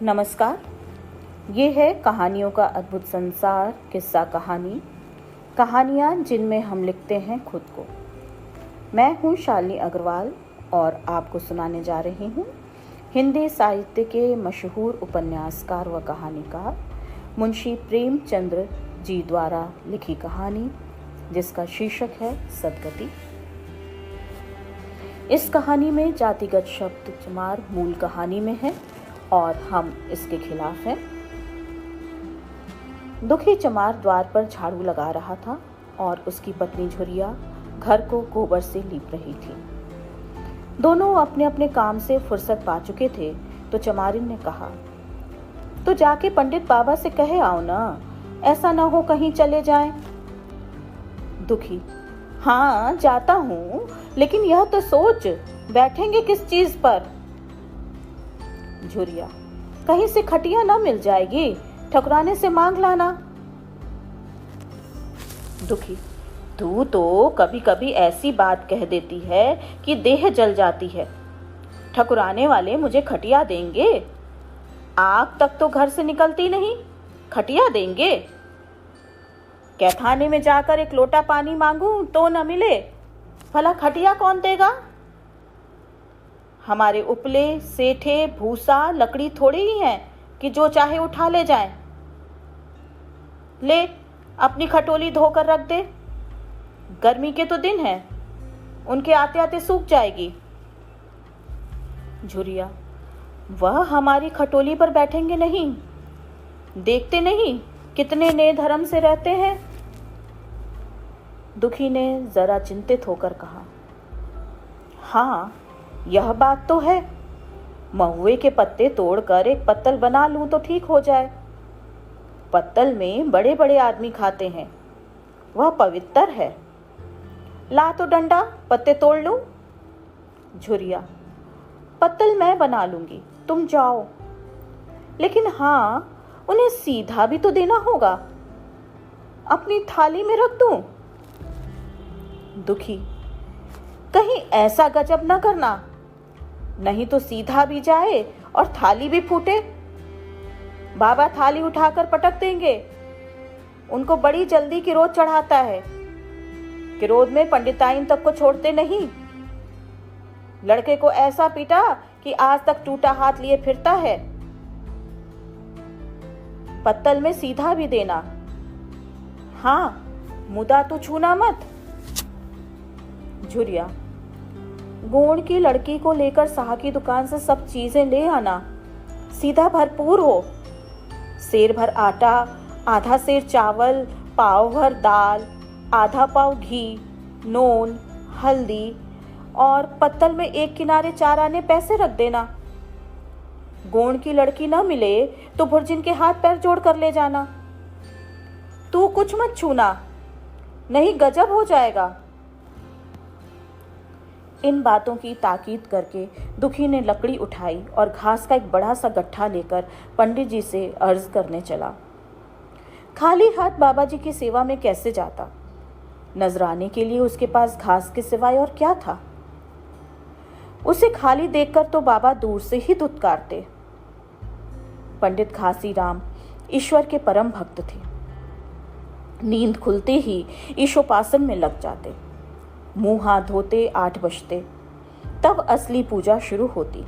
नमस्कार। ये है कहानियों का अद्भुत संसार, किस्सा कहानी, कहानियाँ जिनमें हम लिखते हैं खुद को। मैं हूँ शालिनी अग्रवाल और आपको सुनाने जा रही हूँ हिंदी साहित्य के मशहूर उपन्यासकार व कहानीकार मुंशी प्रेमचंद्र जी द्वारा लिखी कहानी, जिसका शीर्षक है सदगति। इस कहानी में जातिगत शब्द चमार मूल कहानी में है और हम इसके खिलाफ हैं। दुखी चमार द्वार पर झाड़ू लगा रहा था और उसकी पत्नी झुरिया घर को गोबर से लीप रही थी। दोनों अपने अपने काम से फुर्सत पा चुके थे तो चमारिन ने कहा, तो जाके पंडित बाबा से कहे आओ ना, ऐसा ना हो कहीं चले जाएं। दुखी, हाँ जाता हूँ, लेकिन यह तो सोच बैठेंगे किस चीज पर। झुरिया, कहीं से खटिया ना मिल जाएगी, ठकुराने से मांग लाना। दुखी, तू तो कभी कभी ऐसी बात कह देती है कि देह जल जाती है। ठकुराने वाले मुझे खटिया देंगे? आग तक तो घर से निकलती नहीं, खटिया देंगे? कैथाने में जाकर एक लोटा पानी मांगूं तो न मिले, भला खटिया कौन देगा? हमारे उपले, सेठे, भूसा, लकड़ी थोड़ी ही हैं कि जो चाहे उठा ले जाएं। ले अपनी खटोली धोकर रख दे, गर्मी के तो दिन हैं, उनके आते आते सूख जाएगी। झुरिया, वह हमारी खटोली पर बैठेंगे नहीं, देखते नहीं कितने नए धर्म से रहते हैं। दुखी ने जरा चिंतित होकर कहा, हाँ यह बात तो है, महुए के पत्ते तोड़कर एक पत्तल बना लूं तो ठीक हो जाए। पत्तल में बड़े बड़े आदमी खाते हैं, वह पवित्र है। ला तो डंडा, पत्ते तोड़ लूं। झुरिया, पत्तल मैं बना लूंगी, तुम जाओ। लेकिन हाँ, उन्हें सीधा भी तो देना होगा, अपनी थाली में रख दूं। दुखी, कहीं ऐसा गजब ना करना, नहीं तो सीधा भी जाए और थाली भी फूटे। बाबा थाली उठाकर पटक देंगे, उनको बड़ी जल्दी किरोध चढ़ाता है। किरोध में पंडिताइन तक को छोड़ते नहीं। लड़के को ऐसा पीटा कि आज तक टूटा हाथ लिए फिरता है। पत्तल में सीधा भी देना, हाँ मुदा तो छूना मत। झुरिया, गोंड की लड़की को लेकर साह की दुकान से सब चीजें ले आना, सीधा भरपूर हो। सेर भर आटा, आधा सेर चावल, पाव भर दाल, आधा पाव घी, नून, हल्दी और पत्तल में एक किनारे 4 आने पैसे रख देना। गोंड की लड़की न मिले तो भुर्जिन के हाथ पैर जोड़ कर ले जाना। तू कुछ मत छूना, नहीं गजब हो जाएगा। इन बातों की ताकीद करके दुखी ने लकड़ी उठाई और घास का एक बड़ा सा गट्ठा लेकर पंडित जी से अर्ज करने चला। खाली हाथ बाबा जी की सेवा में कैसे जाता? नजराने के लिए उसके पास घास के सिवाय और क्या था? उसे खाली देखकर तो बाबा दूर से ही धुतकारते। पंडित घासी राम ईश्वर के परम भक्त थे। नींद खुलते ही ईशोपासन में लग जाते। मुंह हाथ धोते 8 बजते, तब असली पूजा शुरू होती,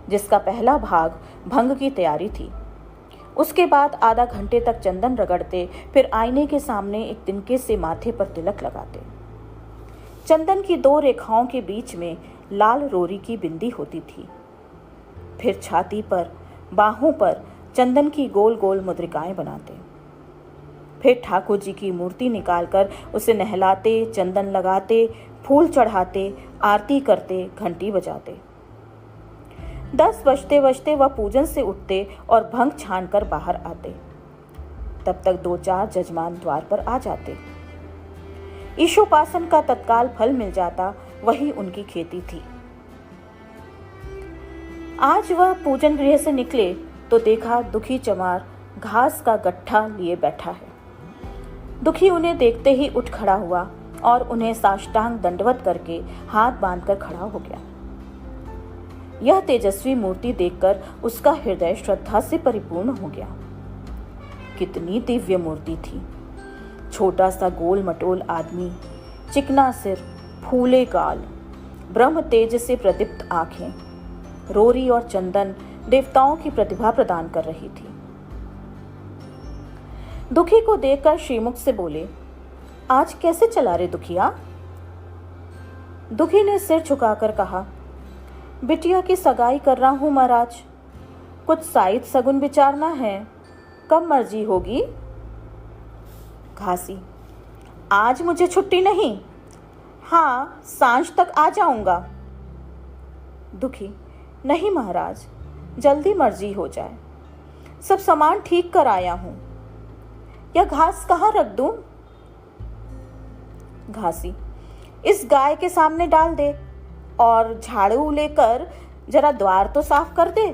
जिसका पहला भाग भंग की तैयारी थी। उसके बाद आधा घंटे तक चंदन रगड़ते, फिर आईने के सामने एक तिनके से माथे पर तिलक लगाते। चंदन की 2 रेखाओं के बीच में लाल रोरी की बिंदी होती थी। फिर छाती पर, बाहों पर चंदन की गोल गोल मुद्रिकाएं बनाते। फिर ठाकुर जी की मूर्ति निकालकर उसे नहलाते, चंदन लगाते, फूल चढ़ाते, आरती करते, घंटी बजाते। 10 बजते बजते वह पूजन से उठते और भंग छान कर बाहर आते। तब तक 2-4 जजमान द्वार पर आ जाते। ईशोपासन का तत्काल फल मिल जाता, वही उनकी खेती थी। आज वह पूजन गृह से निकले तो देखा दुखी चमार घास का गट्ठा लिए बैठा है। दुखी उन्हें देखते ही उठ खड़ा हुआ और उन्हें साष्टांग दंडवत करके हाथ बांधकर खड़ा हो गया। यह तेजस्वी मूर्ति देखकर उसका हृदय श्रद्धा से परिपूर्ण हो गया। कितनी दिव्य मूर्ति थी। छोटा सा गोल मटोल आदमी, चिकना सिर, फूले गाल, ब्रह्म तेज से प्रदीप्त आंखें, रोरी और चंदन देवताओं की प्रतिभा प्रदान कर रही थी। दुखी को देखकर श्रीमुख से बोले, आज कैसे चला रे दुखिया? दुखी ने सिर झुकाकर कहा, बिटिया की सगाई कर रहा हूं महाराज, कुछ साइद सगुन विचारना है, कब मर्जी होगी? घासी, आज मुझे छुट्टी नहीं, हाँ सांझ तक आ जाऊंगा। दुखी, नहीं महाराज, जल्दी मर्जी हो जाए, सब सामान ठीक कर आया हूं, यह घास कहाँ रख दूं? घासी, इस गाय के सामने डाल दे और झाड़ू लेकर जरा द्वार तो साफ कर दे।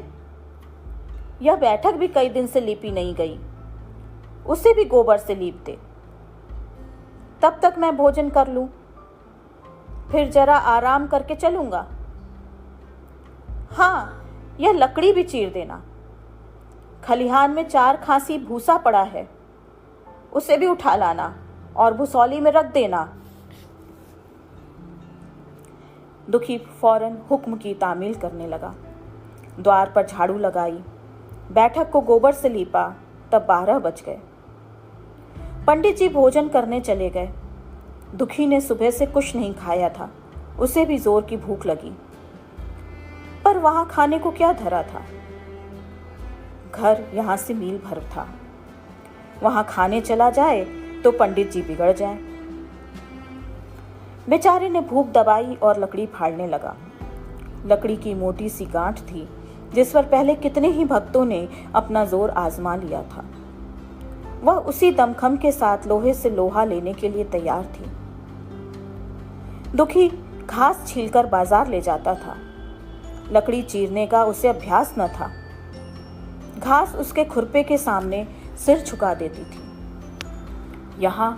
यह बैठक भी कई दिन से लीपी नहीं गई, उसे भी गोबर से लीप दे। तब तक मैं भोजन कर लूं, फिर जरा आराम करके चलूंगा। हाँ, यह लकड़ी भी चीर देना। खलिहान में 4 खांसी भूसा पड़ा है, उसे भी उठा लाना और भुसौली में रख देना। दुखी फौरन हुक्म की तामील करने लगा। द्वार पर झाड़ू लगाई, बैठक को गोबर से लीपा, तब 12 बज गए। पंडित जी भोजन करने चले गए। दुखी ने सुबह से कुछ नहीं खाया था, उसे भी जोर की भूख लगी, पर वहां खाने को क्या धरा था? घर यहां से मील भर था, वहां खाने चला जाए तो पंडित जी बिगड़ जाए। बेचारे ने भूख दबाई और लकड़ी फाड़ने लगा। लकड़ी की मोटी सी गांठ थी जिस पर पहले कितने ही भक्तों ने अपना जोर आजमा लिया था। वह उसी दमखम के साथ लोहे से लोहा लेने के लिए तैयार थी। दुखी घास छीलकर बाजार ले जाता था। लकड़ी चीरने का उसे अभ्यास न था। घास उसके खुरपे के सामने सिर झुका देती थी। यहां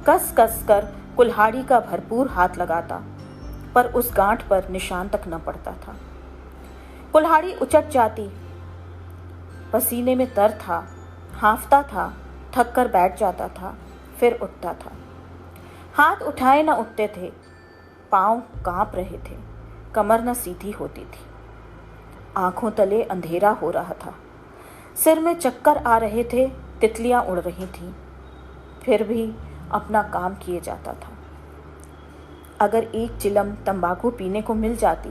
कस कस कर कुल्हाड़ी का भरपूर हाथ लगाता, पर उस गांठ पर निशान तक न पड़ता था। कुल्हाड़ी उचट जाती। पसीने में तर था, हांफता था, थक कर बैठ जाता था, फिर उठता था। हाथ उठाए न उठते थे, पांव कांप रहे थे, कमर न सीधी होती थी। आंखों तले अंधेरा हो रहा था, सिर में चक्कर आ रहे थे, तितलियां उड़ रही थीं, फिर भी अपना काम किए जाता था। अगर एक चिलम तंबाकू पीने को मिल जाती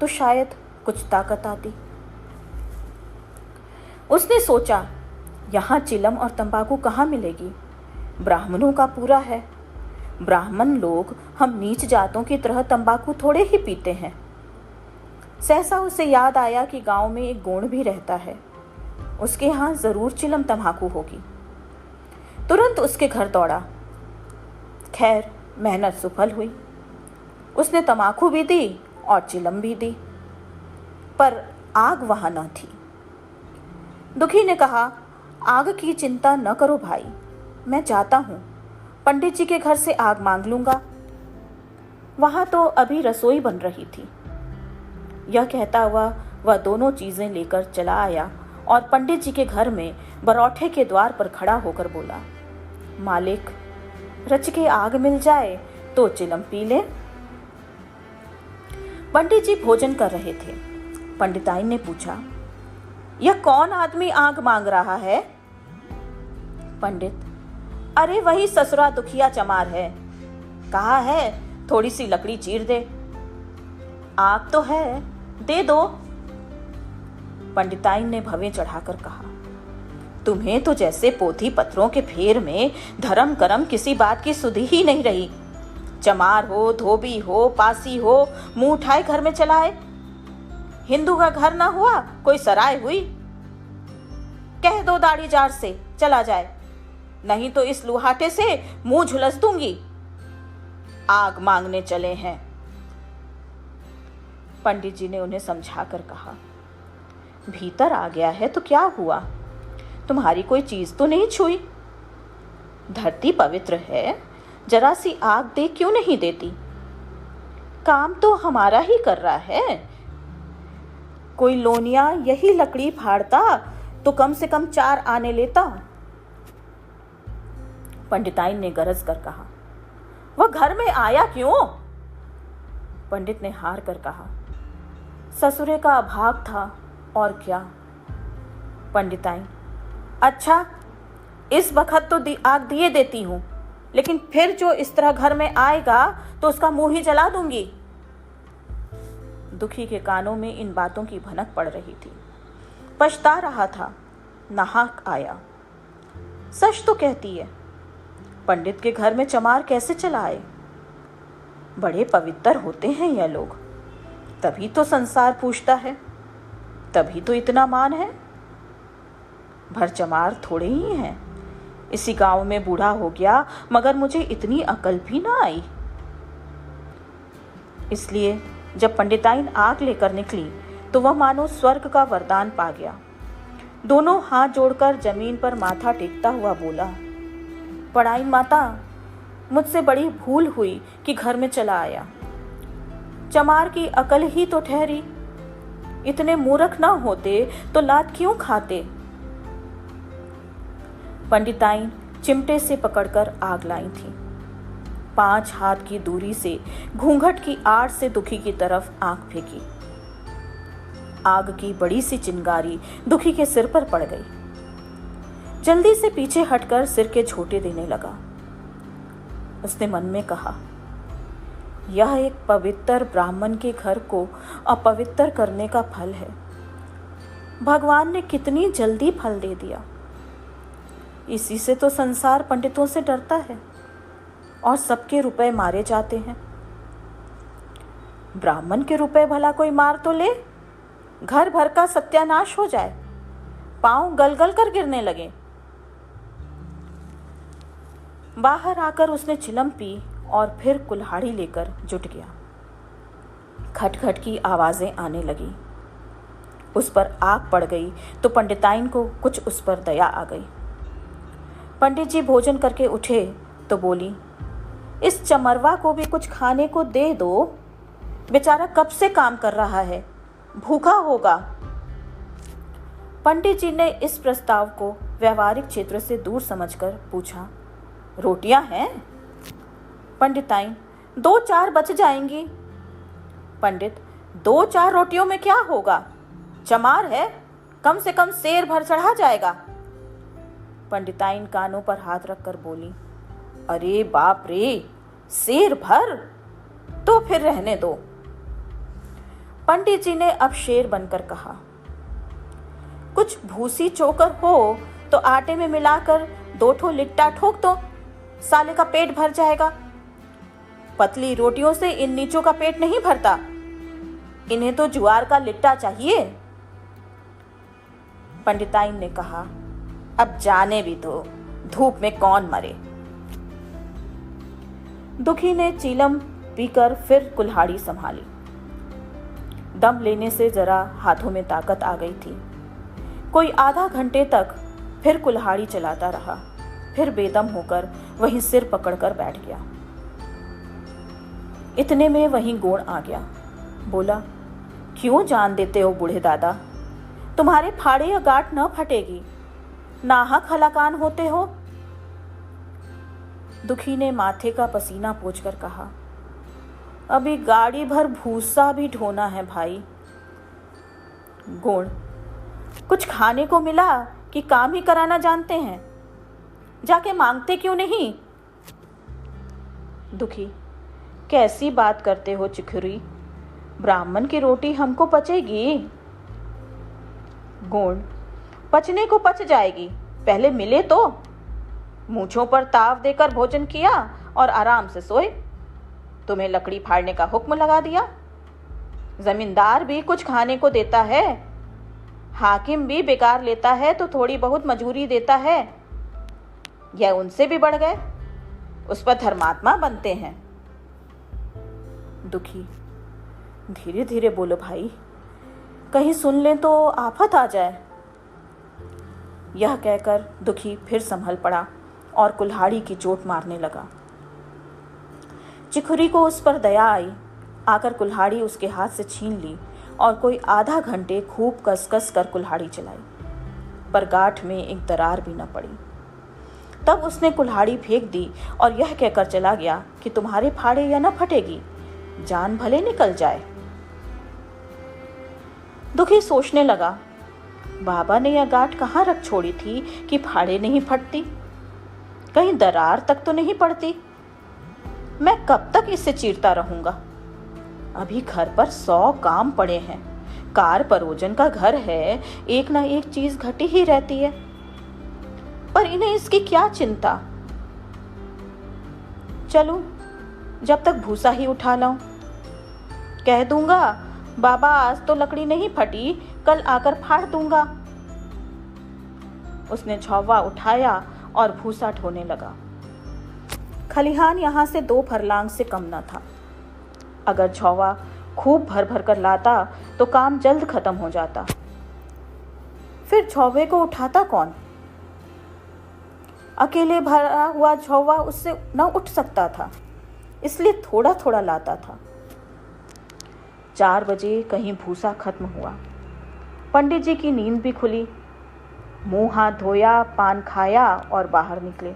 तो शायद कुछ ताकत आती। उसने सोचा, यहाँ चिलम और तंबाकू कहाँ मिलेगी? ब्राह्मणों का पूरा है। ब्राह्मण लोग हम नीच जातों की तरह तंबाकू थोड़े ही पीते हैं। सहसा उसे याद आया कि गांव में एक गोंड भी रहता है, उसके यहाँ जरूर चिलम तंबाकू होगी। तुरंत उसके घर दौड़ा। खैर, मेहनत सफल हुई। उसने तंबाकू भी दी और चिलम भी दी, पर आग वहां न थी। दुखी ने कहा, आग की चिंता न करो भाई, मैं जाता हूं, पंडित जी के घर से आग मांग लूंगा। वहां तो अभी रसोई बन रही थी। यह कहता हुआ वह दोनों चीजें लेकर चला आया और पंडित जी के घर में बरौठे के द्वार पर खड़ा होकर बोला, मालिक, रच के आग मिल जाए तो चिलम पी ले। पंडित जी भोजन कर रहे थे। पंडिताइन ने पूछा, यह कौन आदमी आग मांग रहा है? पंडित, अरे वही ससुरा दुखिया चमार है, कहा है थोड़ी सी लकड़ी चीर दे। आग तो है, दे दो। पंडिताइन ने भवें चढ़ाकर कहा, तुम्हें तो जैसे पोथी पत्रों के फेर में धर्म करम किसी बात की सुधि ही नहीं रही। चमार हो, धोबी हो, पासी हो, मुंह उठाए घर में चलाए। हिंदू का घर ना हुआ, कोई सराय हुई। कह दो दाढ़ी जार से चला जाए, नहीं तो इस लुहाटे से मुंह झुलस दूंगी। आग मांगने चले हैं। पंडित जी ने उन्हें समझाकर कहा, भीतर आ गया है तो क्या हुआ, तुम्हारी कोई चीज तो नहीं छुई। धरती पवित्र है, जरा सी आग दे क्यों नहीं देती? काम तो हमारा ही कर रहा है। कोई लोनिया यही लकड़ी फाड़ता तो कम से कम 4 आने लेता। पंडिताइन ने गरज कर कहा। वह घर में आया क्यों? पंडित ने हार कर कहा। ससुरे का अभाग था और क्या। पंडिताइन, अच्छा इस वक्त तो आग दिए देती हूं, लेकिन फिर जो इस तरह घर में आएगा तो उसका मुंह ही जला दूंगी। दुखी के कानों में इन बातों की भनक पड़ रही थी। पछता रहा था, नाहक आया। सच तो कहती है, पंडित के घर में चमार कैसे चला आए? बड़े पवित्र होते हैं यह लोग, तभी तो संसार पूछता है, तभी तो इतना मान है। भर चमार थोड़े ही हैं। इसी गांव में बूढ़ा हो गया, मगर मुझे इतनी अकल भी ना आई। इसलिए जब पंडिताइन आग लेकर निकली तो वह मानो स्वर्ग का वरदान पा गया। दोनों हाथ जोड़कर जमीन पर माथा टेकता हुआ बोला, पढ़ाई माता, मुझसे बड़ी भूल हुई कि घर में चला आया। चमार की अकल ही तो ठहरी। इतने मूर्ख ना होते तो लात क्यों खाते। पंडिताइन चिमटे से पकड़कर आग लाई थी। 5 हाथ की दूरी से घूंघट की आड़ से दुखी की तरफ आंख फेंकी। आग की बड़ी सी चिंगारी दुखी के सिर पर पड़ गई। जल्दी से पीछे हटकर सिर के झोंटे देने लगा। उसने मन में कहा, यह एक पवित्र ब्राह्मण के घर को अपवित्र करने का फल है। भगवान ने कितनी जल्दी फल दे दिया। इसी से तो संसार पंडितों से डरता है और सबके रुपए मारे जाते हैं। ब्राह्मण के रुपए भला कोई मार तो ले, घर भर का सत्यानाश हो जाए, पांव गलगल कर गिरने लगे। बाहर आकर उसने चिलम पी और फिर कुल्हाड़ी लेकर जुट गया। खटखट की आवाजें आने लगी। उस पर आग पड़ गई तो पंडिताइन को कुछ उस पर दया आ गई। पंडित जी भोजन करके उठे तो बोली, इस चमरवा को भी कुछ खाने को दे दो, बेचारा कब से काम कर रहा है, भूखा होगा। पंडित जी ने इस प्रस्ताव को व्यवहारिक क्षेत्र से दूर समझकर पूछा, रोटियां हैं? पंडिताइन, 2-4 बच जाएंगी। पंडित, 2-4 रोटियों में क्या होगा, चमार है, कम से कम सेर भर चढ़ा जाएगा। पंडिताइन कानों पर हाथ रखकर बोली, अरे बाप रे, सेर भर? तो फिर रहने दो। पंडित जी ने अब शेर बनकर कहा, कुछ भूसी चोकर हो तो आटे में मिलाकर 2 ठो लिट्टा ठोक दो, साले का पेट भर जाएगा। पतली रोटियों से इन नीचों का पेट नहीं भरता, इन्हें तो ज्वार का लिट्टा चाहिए। पंडिताइन ने कहा, अब जाने भी दो, धूप में कौन मरे। दुखी ने चीलम पीकर फिर कुल्हाड़ी संभाली। दम लेने से जरा हाथों में ताकत आ गई थी। कोई आधा घंटे तक फिर कुल्हाड़ी चलाता रहा, फिर बेदम होकर वहीं सिर पकड़कर बैठ गया। इतने में वहीं गोण आ गया। बोला, क्यों जान देते हो बूढ़े दादा, तुम्हारे फाड़े या गांठ न फटेगी, नाहक हलाकान होते हो। दुखी ने माथे का पसीना पोंछकर कहा, अभी गाड़ी भर भूसा भी ढोना है भाई। गोण, कुछ खाने को मिला कि काम ही कराना जानते हैं, जाके मांगते क्यों नहीं। दुखी, कैसी बात करते हो चिखुरी, ब्राह्मण की रोटी हमको पचेगी। गोण, पचने को पच जाएगी, पहले मिले तो। मूंछों पर ताव देकर भोजन किया और आराम से सोए। तुम्हें लकड़ी फाड़ने का हुक्म लगा दिया। जमींदार भी कुछ खाने को देता है, हाकिम भी बेकार लेता है तो थोड़ी बहुत मजूरी देता है। यह उनसे भी बढ़ गए, उस पर धर्मात्मा बनते हैं। दुखी, धीरे धीरे बोलो भाई, कहीं सुन लें तो आफत आ जाए। यह कहकर दुखी फिर संभल पड़ा और कुल्हाड़ी की चोट मारने लगा। चिखुरी को उस पर दया आई, आकर कुल्हाड़ी उसके हाथ से छीन ली और कोई आधा घंटे खूब कस कर कुल्हाड़ी चलाई, पर गांठ में एक दरार भी न पड़ी। तब उसने कुल्हाड़ी फेंक दी और यह कहकर चला गया कि तुम्हारे फाड़े या न फटेगी, जान भले निकल जाए। दुखी सोचने लगा, बाबा ने यह गांठ कहाँ रख छोड़ी थी कि फाड़े नहीं फटती, कहीं दरार तक तो नहीं पड़ती। मैं कब तक इसे चीरता रहूंगा? अभी घर पर 100 काम पड़े हैं, कार परोजन का घर है, एक ना एक चीज घटी ही रहती है, पर इन्हें इसकी क्या चिंता। चलूं, जब तक भूसा ही उठा लाऊं। कह दूंगा, बाबा आज तो लकड़ी नहीं फटी, कल आकर फाड़ दूंगा। उसने झौवा उठाया और भूसा ढोने लगा। खलिहान यहां से 2 फरलांग से कम न था। अगर झौवा खूब भर भर कर लाता तो काम जल्द खत्म हो जाता। फिर झौवे को उठाता कौन? अकेले भरा हुआ झौवा उससे न उठ सकता था, इसलिए थोड़ा थोड़ा लाता था। 4 बजे कहीं भूसा खत्म हुआ। पंडित जी की नींद भी खुली। मुंह हाथ धोया, पान खाया और बाहर निकले।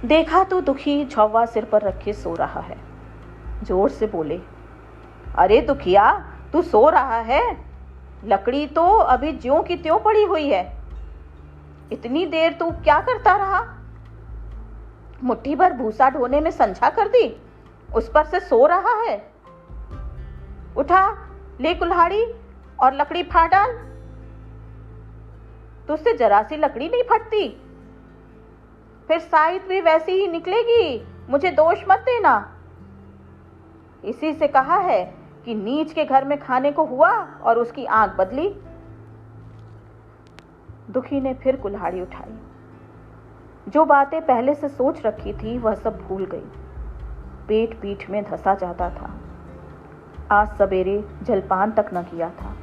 देखा तो दुखी झौवा सिर पर रखे सो रहा है। जोर से बोले, अरे दुखिया, तू सो रहा है? लकड़ी तो अभी ज्यों की त्यों पड़ी हुई है। इतनी देर तू क्या करता रहा? मुट्ठी भर भूसा ढोने में संझा कर दी, उस पर से सो रहा है। उठा, ले कुल्हाड़ी और लकड़ी फाड़ डाल। तुझसे जरा सी लकड़ी नहीं फटती, फिर साइत भी वैसी ही निकलेगी। मुझे दोष मत देना। इसी से कहा है कि नीच के घर में खाने को हुआ और उसकी आंख बदली। दुखी ने फिर कुल्हाड़ी उठाई। जो बातें पहले से सोच रखी थी वह सब भूल गई। पेट पीठ में धंसा जाता था। आज सवेरे जलपान तक न किया था,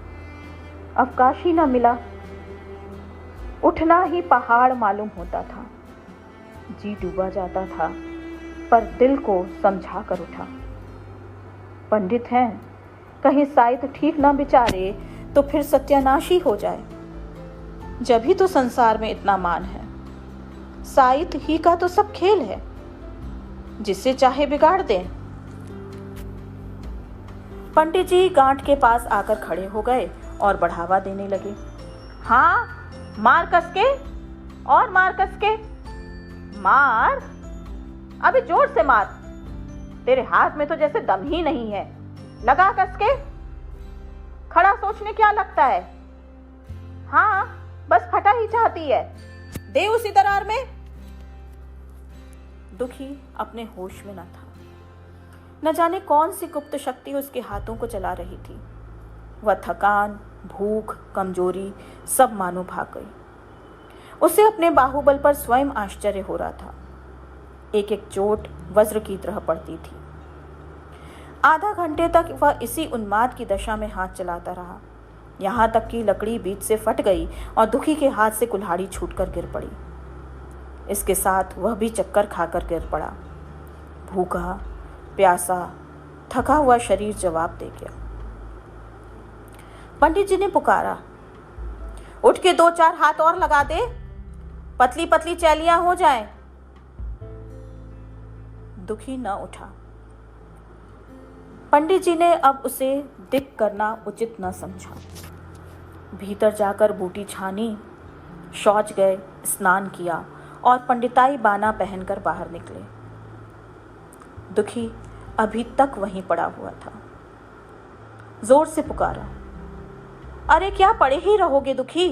अवकाश ही न मिला। उठना ही पहाड़ मालूम होता था। जी डूबा जाता था, पर दिल को समझा कर उठा। पंडित हैं, कहीं साइत ठीक ना बिचारे तो फिर सत्यानाश ही हो जाए। जब ही तो संसार में इतना मान है। साइत ही का तो सब खेल है, जिससे चाहे बिगाड़ दे। पंडित जी गांठ के पास आकर खड़े हो गए और बढ़ावा देने लगे। हाँ, मार कसके और मार कसके, मार, अभी जोर से मार। तेरे हाथ में तो जैसे दम ही नहीं है। लगा कसके। खड़ा सोचने क्या लगता है? हाँ, बस फटा ही चाहती है। दे उसी दरार में। दुखी अपने होश में न था। न जाने कौन सी गुप्त शक्ति उसके हाथों को चला रही थी। वह थकान, भूख, कमजोरी सब मानो भाग गई। उसे अपने बाहुबल पर स्वयं आश्चर्य हो रहा था। एक एक चोट वज्र की तरह पड़ती थी। आधा घंटे तक वह इसी उन्माद की दशा में हाथ चलाता रहा, यहाँ तक कि लकड़ी बीच से फट गई और दुखी के हाथ से कुल्हाड़ी छूटकर गिर पड़ी। इसके साथ वह भी चक्कर खाकर गिर पड़ा। भूखा, प्यासा, थका हुआ शरीर जवाब दे गया। पंडित जी ने पुकारा, उठ के 2-4 हाथ और लगा दे, पतली पतली चैलियां हो जाएं। दुखी न उठा। पंडित जी ने अब उसे दिक करना उचित न समझा। भीतर जाकर बूटी छानी, शौच गए, स्नान किया और पंडिताई बाना पहनकर बाहर निकले। दुखी अभी तक वहीं पड़ा हुआ था। जोर से पुकारा, अरे क्या पड़े ही रहोगे दुखी?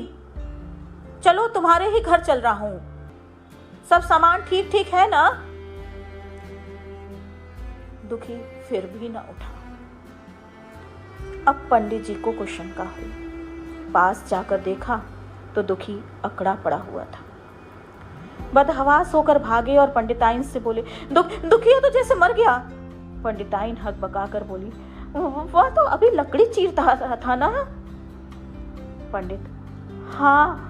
चलो, तुम्हारे ही घर चल रहा हूं। सब सामान ठीक ठीक है ना? दुखी फिर भी न उठा। अब पंडित जी को कुछ शंका हुई। पास जाकर देखा तो दुखी अकड़ा पड़ा हुआ था। बदहवास होकर भागे और पंडिताइन से बोले, दुखिया तो जैसे मर गया। पंडिताइन हक बकाकर बोली, वह तो अभी लकड़ी चीरता था ना? पंडित, हाँ,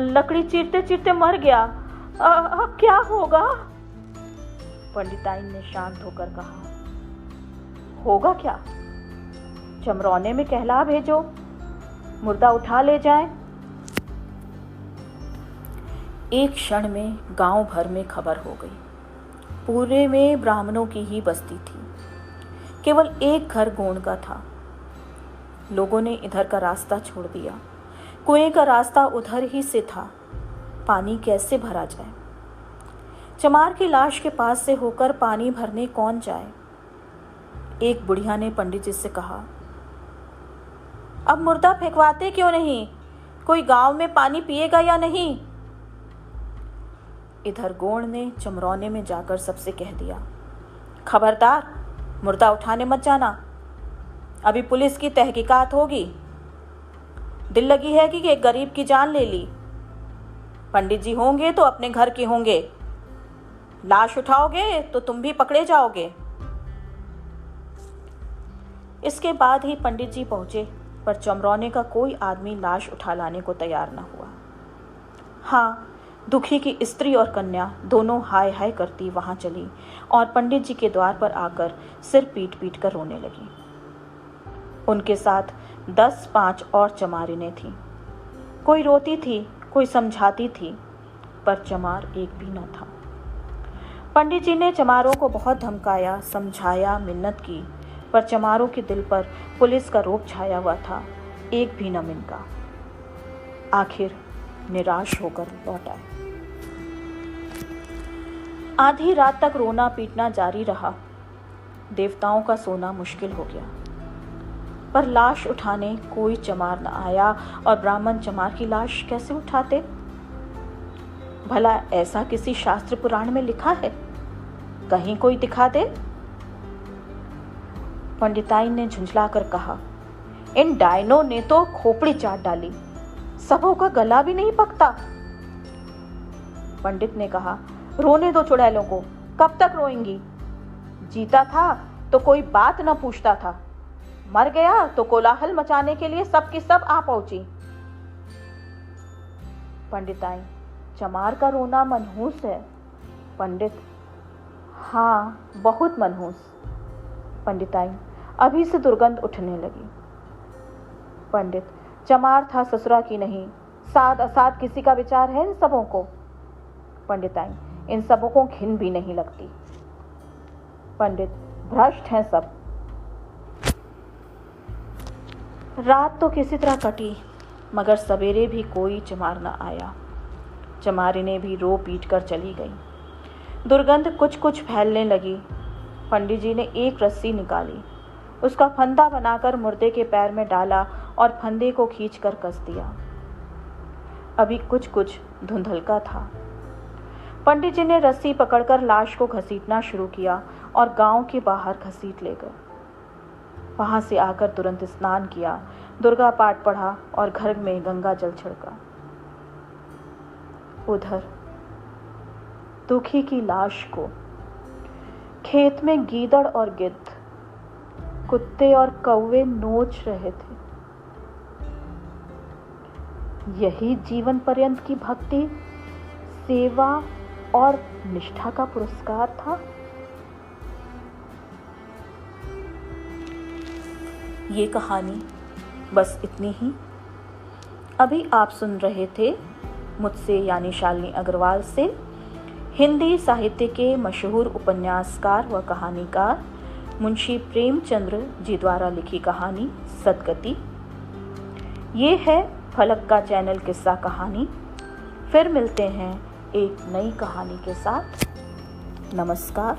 लकड़ी चीरते चीरते मर गया। अब क्या होगा? पंडिताइन ने शांत होकर कहा, होगा क्या? चमरौने में कहला भेजो, मुर्दा उठा ले जाएं। एक क्षण में गांव भर में खबर हो गई। पूरे में ब्राह्मणों की ही बस्ती थी। केवल एक घर गोंड का था। लोगों ने इधर का रास्ता छोड़ दिया। कुएं का रास्ता उधर ही से था। पानी कैसे भरा जाए? चमार की लाश के पास से होकर पानी भरने कौन जाए? एक बुढ़िया ने पंडित जी से कहा, अब मुर्दा फेंकवाते क्यों नहीं? कोई गांव में पानी पिएगा या नहीं? इधर गोंड ने चमरौने में जाकर सबसे कह दिया, खबरदार, मुर्दा उठाने मत जाना। अभी पुलिस की तहकीकात होगी। दिल लगी है कि एक गरीब की जान ले ली। पंडित जी होंगे तो अपने घर के होंगे। लाश उठाओगे तो तुम भी पकड़े जाओगे। इसके बाद ही पंडित जी पहुंचे, पर चमरौने का कोई आदमी लाश उठा लाने को तैयार न हुआ। हाँ, दुखी की स्त्री और कन्या दोनों हाय हाय करती वहां चली और पंडित जी के द्वार पर आकर सिर पीट पीट कर रोने लगी। उनके साथ 10-5 और चमारिनें थीं। कोई रोती थी, कोई समझाती थी, पर चमार एक भी न था। पंडित जी ने चमारों को बहुत धमकाया, समझाया, मिन्नत की, पर चमारों के दिल पर पुलिस का रोब छाया हुआ था। एक भी न मिनका। आखिर निराश होकर लौट आए। आधी रात तक रोना पीटना जारी रहा। देवताओं का सोना मुश्किल हो गया, पर लाश उठाने कोई चमार न आया और ब्राह्मण चमार की लाश कैसे उठाते? भला ऐसा किसी शास्त्र पुराण में लिखा है? कहीं कोई दिखा दे। पंडिताइन ने झुंझलाकर कहा, इन डायनों ने तो खोपड़ी चाट डाली, सबों का गला भी नहीं पकता। पंडित ने कहा, रोने दो चुड़ैलों को, कब तक रोएंगी? जीता था तो कोई बात न पूछता था, मर गया तो कोलाहल मचाने के लिए सब की सब आ पहुंची। पंडिताइन, चमार का रोना मनहूस है। पंडित, हाँ, बहुत मनहूस। पंडिताइन, अभी से दुर्गंध उठने लगी। पंडित, चमार था ससुरा की नहीं, साद असाद किसी का विचार है इन सबों को? पंडिताइन, इन सबों को घिन भी नहीं लगती। पंडित, भ्रष्ट हैं सब। रात तो किसी तरह कटी, मगर सवेरे भी कोई चमार न आया। चमारिनें भी रो पीट कर चली गई। दुर्गंध कुछ कुछ फैलने लगी। पंडित जी ने एक रस्सी निकाली, उसका फंदा बनाकर मुर्दे के पैर में डाला और फंदे को खींचकर कस दिया। अभी कुछ कुछ धुंधलका था। पंडित जी ने रस्सी पकड़कर लाश को घसीटना शुरू किया और गांव के बाहर घसीट ले गए। वहां से आकर तुरंत स्नान किया, दुर्गा पाठ पढ़ा और घर में गंगा जल छिड़का। उधर दुखी की लाश को खेत में गीदड़ और गिद्ध, कुत्ते और कौवे नोच रहे थे। यही जीवन पर्यंत की भक्ति, सेवा और निष्ठा का पुरस्कार था। ये कहानी बस इतनी ही। अभी आप सुन रहे थे मुझसे यानी शालिनी अग्रवाल से हिंदी साहित्य के मशहूर उपन्यासकार व कहानीकार मुंशी प्रेमचंद्र जी द्वारा लिखी कहानी सदगति। ये है फलक का चैनल किस्सा कहानी। फिर मिलते हैं एक नई कहानी के साथ। नमस्कार।